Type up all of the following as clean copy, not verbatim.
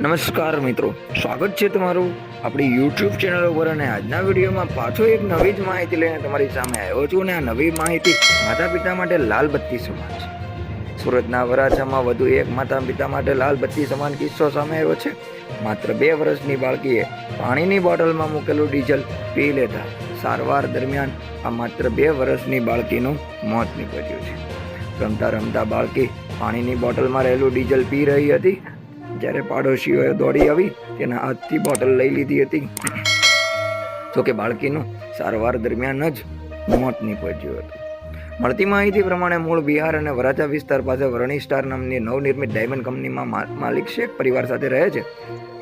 નમસ્કાર મિત્રો, સ્વાગત છે તમારું આપણી યુટ્યુબ ચેનલ ઉપર. અને આજના વિડીયોમાં પાછો એક નવી જ માહિતી લઈને તમારી સામે આવ્યો છું. અને આ નવી માહિતી માતા પિતા માટે લાલ બત્તી સમાન છે. સુરતના વરાછામાં વધુ એક માતા પિતા માટે લાલ બત્તી સમાન કિસ્સો સામે આવ્યો છે. માત્ર 2 વર્ષની બાળકીએ પાણીની બોટલમાં મૂકેલું ડીઝલ પી લેતા સારવાર દરમિયાન આ માત્ર 2 વર્ષની બાળકીનું મોત નીપજ્યું છે. રમતા રમતા બાળકી પાણીની બોટલમાં રહેલું ડીઝલ પી રહી હતી, જ્યારે પાડોશીઓએ દોડી આવી તેના હાથથી બોટલ લઈ લીધી હતી. જોકે બાળકીનું સારવાર દરમિયાન જ મોત નીપજ્યું હતું. મળતી માહિતી પ્રમાણે મૂળ બિહાર અને વરાછા વિસ્તાર પાસે વરણી સ્ટાર નામની નવનિર્મિત ડાયમંડ કંપનીમાં માલિક શેખ પરિવાર સાથે રહે છે.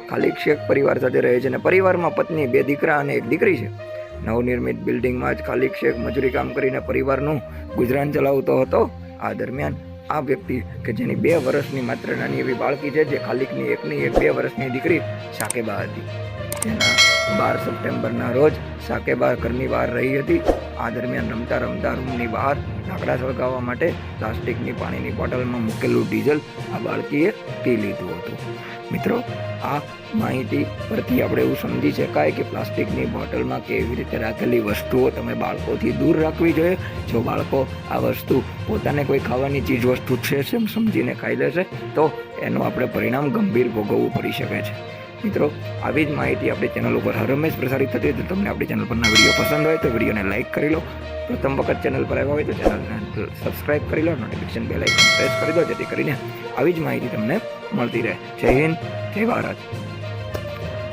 ખાલિક શેખ પરિવાર સાથે રહે છે અને પરિવારમાં પત્ની, 2 દીકરા અને 1 દીકરી છે. નવનિર્મિત બિલ્ડિંગમાં જ ખાલિક શેખ મજૂરી કામ કરીને પરિવારનું ગુજરાન ચલાવતો હતો. આ દરમિયાન આ વ્યક્તિ કે જેની 2 વર્ષની માત્ર નાની એવી બાળકી છે, જે ખાલિકની એકની એક 2 વર્ષની દીકરી સાકેબા હતી, જેના 12 સપ્ટેમ્બરના રોજ સાકેબા ઘરની બહાર રહી હતી. આ દરમિયાન રમતા રમતા રૂમની બહાર લાકડા સળગાવવા માટે પ્લાસ્ટિકની પાણીની બોટલમાં મૂકેલું ડીઝલ આ બાળકીએ પી લીધું હતું. મિત્રો, આ માહિતી પરથી આપણે એવું સમજી શકાય કે પ્લાસ્ટિકની બોટલમાં કેવી રીતે રાખેલી વસ્તુઓ તમે બાળકોથી દૂર રાખવી જોઈએ. જો બાળકો આ વસ્તુ પોતાને કોઈ ખાવાની ચીજ વસ્તુ છે એમ સમજીને ખાઈ લેશે તો એનું આપણે પરિણામ ગંભીર ભોગવવું પડી શકે છે. મિત્રો, આવી જ માહિતી આપણી ચેનલ ઉપર હર હંમેશ પ્રસારિત થતી હોય. તો તમને આપણી ચેનલ પરના વિડીયો પસંદ હોય તો વિડીયોને લાઇક કરી લો. પ્રથમ વખત ચેનલ પર આવ્યા હોય તો ચેનલને સબસ્ક્રાઇબ કરી લો. નોટિફિકેશન બેલ આઇકન પ્રેસ કરી દો, જેથી કરીને આવી જ માહિતી તમને મળતી રહે. જય હિન્દ, જય ભારત.